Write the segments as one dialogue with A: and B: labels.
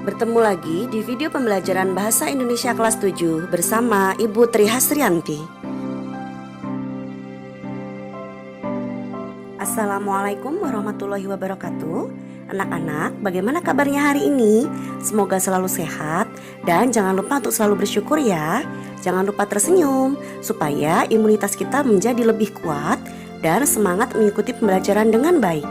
A: Bertemu lagi di video pembelajaran Bahasa Indonesia kelas 7 bersama Ibu Tri Hasrianti. Assalamualaikum warahmatullahi wabarakatuh. Anak-anak, bagaimana kabarnya hari ini? Semoga selalu sehat dan jangan lupa untuk selalu bersyukur ya. Jangan lupa tersenyum supaya imunitas kita menjadi lebih kuat dan semangat mengikuti pembelajaran dengan baik.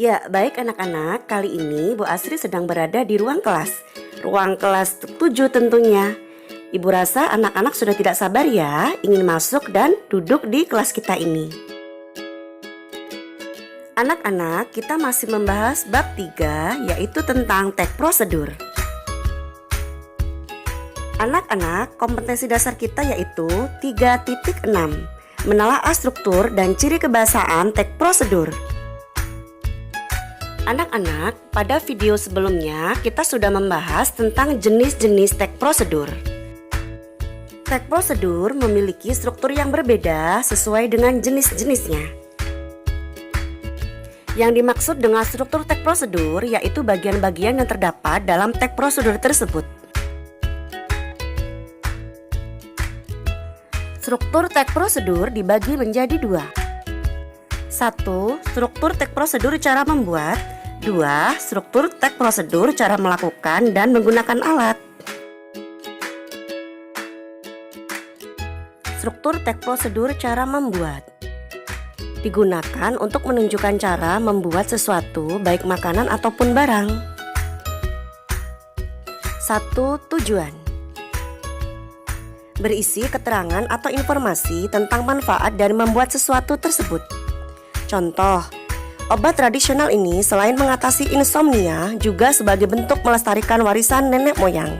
A: Ya, baik anak-anak, kali ini Bu Asri sedang berada di ruang kelas 7 tentunya. Ibu rasa anak-anak sudah tidak sabar ya, ingin masuk dan duduk di kelas kita ini. Anak-anak, kita masih membahas bab 3, yaitu tentang teks prosedur. Anak-anak, kompetensi dasar kita yaitu 3.6, menelaah struktur dan ciri kebahasaan teks prosedur. Anak-anak, pada video sebelumnya kita sudah membahas tentang jenis-jenis teks prosedur. Teks prosedur memiliki struktur yang berbeda sesuai dengan jenis-jenisnya. Yang dimaksud dengan struktur teks prosedur yaitu bagian-bagian yang terdapat dalam teks prosedur tersebut. Struktur teks prosedur dibagi menjadi 2. 1. Struktur teks prosedur cara membuat. 2. Struktur teks prosedur cara melakukan dan menggunakan alat. Struktur teks prosedur cara membuat digunakan untuk menunjukkan cara membuat sesuatu, baik makanan ataupun barang. 1. Tujuan berisi keterangan atau informasi tentang manfaat dari membuat sesuatu tersebut. Contoh, obat tradisional ini selain mengatasi insomnia juga sebagai bentuk melestarikan warisan nenek moyang.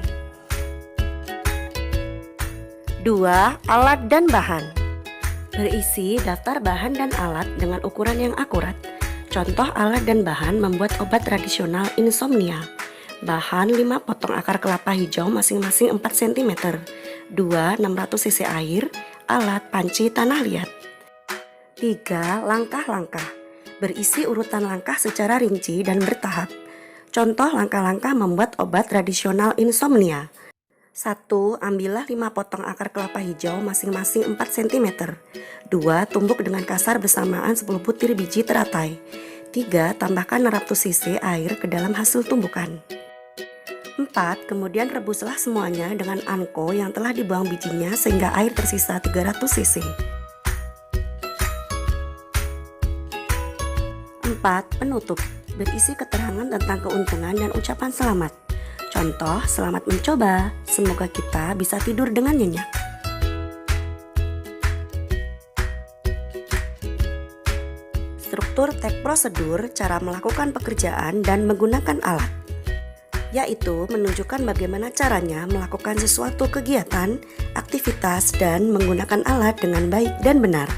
A: 2. Alat dan bahan berisi daftar bahan dan alat dengan ukuran yang akurat. Contoh alat dan bahan membuat obat tradisional insomnia. Bahan 5 potong akar kelapa hijau masing-masing 4 cm. 2. 600 cc air. Alat panci tanah liat. 3. Langkah-langkah berisi urutan langkah secara rinci dan bertahap. Contoh langkah-langkah membuat obat tradisional insomnia. 1. Ambillah 5 potong akar kelapa hijau masing-masing 4 cm. 2. Tumbuk dengan kasar bersamaan 10 butir biji teratai. 3. Tambahkan 600 cc air ke dalam hasil tumbukan. 4. Kemudian rebuslah semuanya dengan anko yang telah dibuang bijinya sehingga air tersisa 300 cc. 4. Penutup berisi keterangan tentang keuntungan dan ucapan selamat. Contoh, selamat mencoba, semoga kita bisa tidur dengan nyenyak. Struktur teks prosedur cara melakukan pekerjaan dan menggunakan alat, yaitu menunjukkan bagaimana caranya melakukan sesuatu kegiatan, aktivitas, dan menggunakan alat dengan baik dan benar.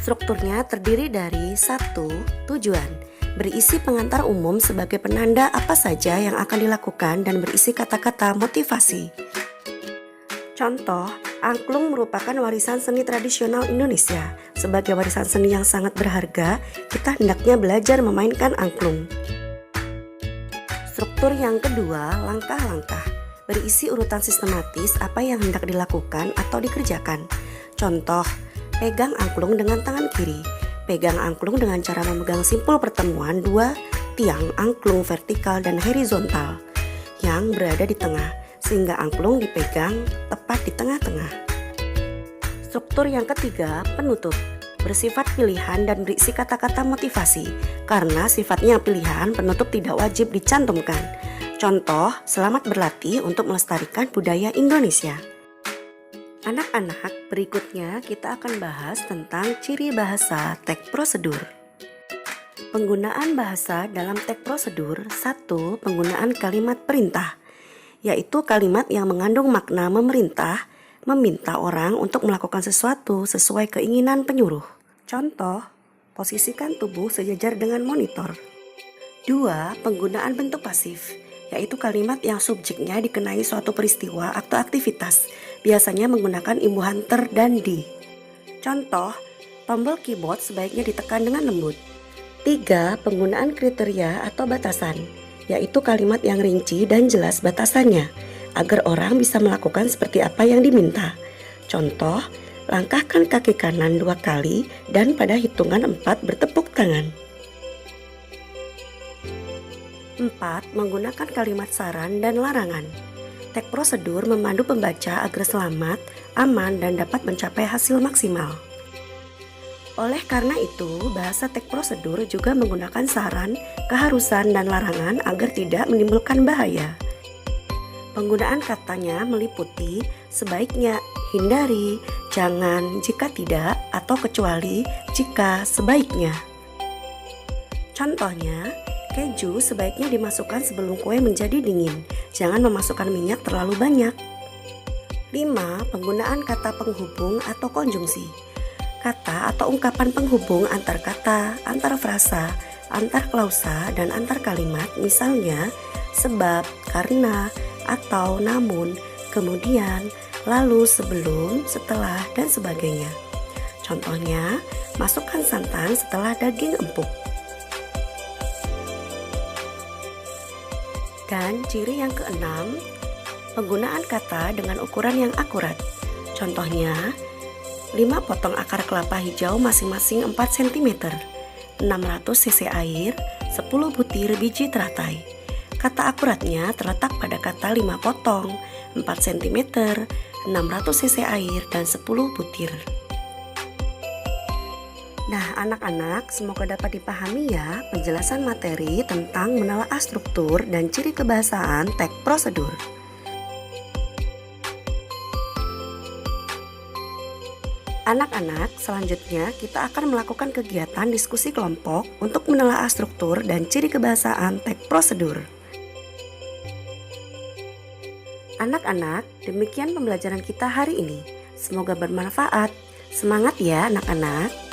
A: Strukturnya terdiri dari 1. Tujuan berisi pengantar umum sebagai penanda apa saja yang akan dilakukan dan berisi kata-kata motivasi. Contoh, angklung merupakan warisan seni tradisional Indonesia. Sebagai warisan seni yang sangat berharga, kita hendaknya belajar memainkan angklung. Struktur yang kedua, langkah-langkah berisi urutan sistematis apa yang hendak dilakukan atau dikerjakan. Contoh, pegang angklung dengan tangan kiri. Pegang angklung dengan cara memegang simpul pertemuan 2 tiang angklung vertikal dan horizontal yang berada di tengah, sehingga angklung dipegang tepat di tengah-tengah. Struktur yang ketiga, penutup, bersifat pilihan dan berisi kata-kata motivasi. Karena sifatnya pilihan, penutup tidak wajib dicantumkan. Contoh, selamat berlatih untuk melestarikan budaya Indonesia. Anak-anak, berikutnya kita akan bahas tentang ciri bahasa teks prosedur. Penggunaan bahasa dalam teks prosedur. 1. Penggunaan kalimat perintah, yaitu kalimat yang mengandung makna memerintah, meminta orang untuk melakukan sesuatu sesuai keinginan penyuruh. Contoh, posisikan tubuh sejajar dengan monitor. 2. Penggunaan bentuk pasif, yaitu kalimat yang subjeknya dikenai suatu peristiwa atau aktivitas, biasanya menggunakan imbuhan ter dan di. Contoh, tombol keyboard sebaiknya ditekan dengan lembut. 3. Penggunaan kriteria atau batasan, yaitu kalimat yang rinci dan jelas batasannya, agar orang bisa melakukan seperti apa yang diminta. Contoh, langkahkan kaki kanan 2 kali dan pada hitungan 4 bertepuk tangan. 4. Menggunakan kalimat saran dan larangan. Teks prosedur memandu pembaca agar selamat, aman, dan dapat mencapai hasil maksimal. Oleh karena itu, bahasa teks prosedur juga menggunakan saran, keharusan, dan larangan agar tidak menimbulkan bahaya. Penggunaan katanya meliputi sebaiknya, hindari, jangan, jika tidak, atau kecuali, jika, sebaiknya. Contohnya, keju sebaiknya dimasukkan sebelum kue menjadi dingin. Jangan memasukkan minyak terlalu banyak. 5. Penggunaan kata penghubung atau konjungsi. Kata atau ungkapan penghubung antar kata, antar frasa, antar klausa, dan antar kalimat, misalnya sebab, karena, atau namun, kemudian, lalu, sebelum, setelah, dan sebagainya. Contohnya, masukkan santan setelah daging empuk. Dan ciri yang keenam, penggunaan kata dengan ukuran yang akurat. Contohnya, 5 potong akar kelapa hijau masing-masing 4 cm, 600 cc air, 10 butir biji teratai. Kata akuratnya terletak pada kata 5 potong, 4 cm, 600 cc air, dan 10 butir. Nah, anak-anak, semoga dapat dipahami ya penjelasan materi tentang menelaah struktur dan ciri kebahasaan teks prosedur. Anak-anak, selanjutnya kita akan melakukan kegiatan diskusi kelompok untuk menelaah struktur dan ciri kebahasaan teks prosedur. Anak-anak, demikian pembelajaran kita hari ini. Semoga bermanfaat. Semangat ya anak-anak.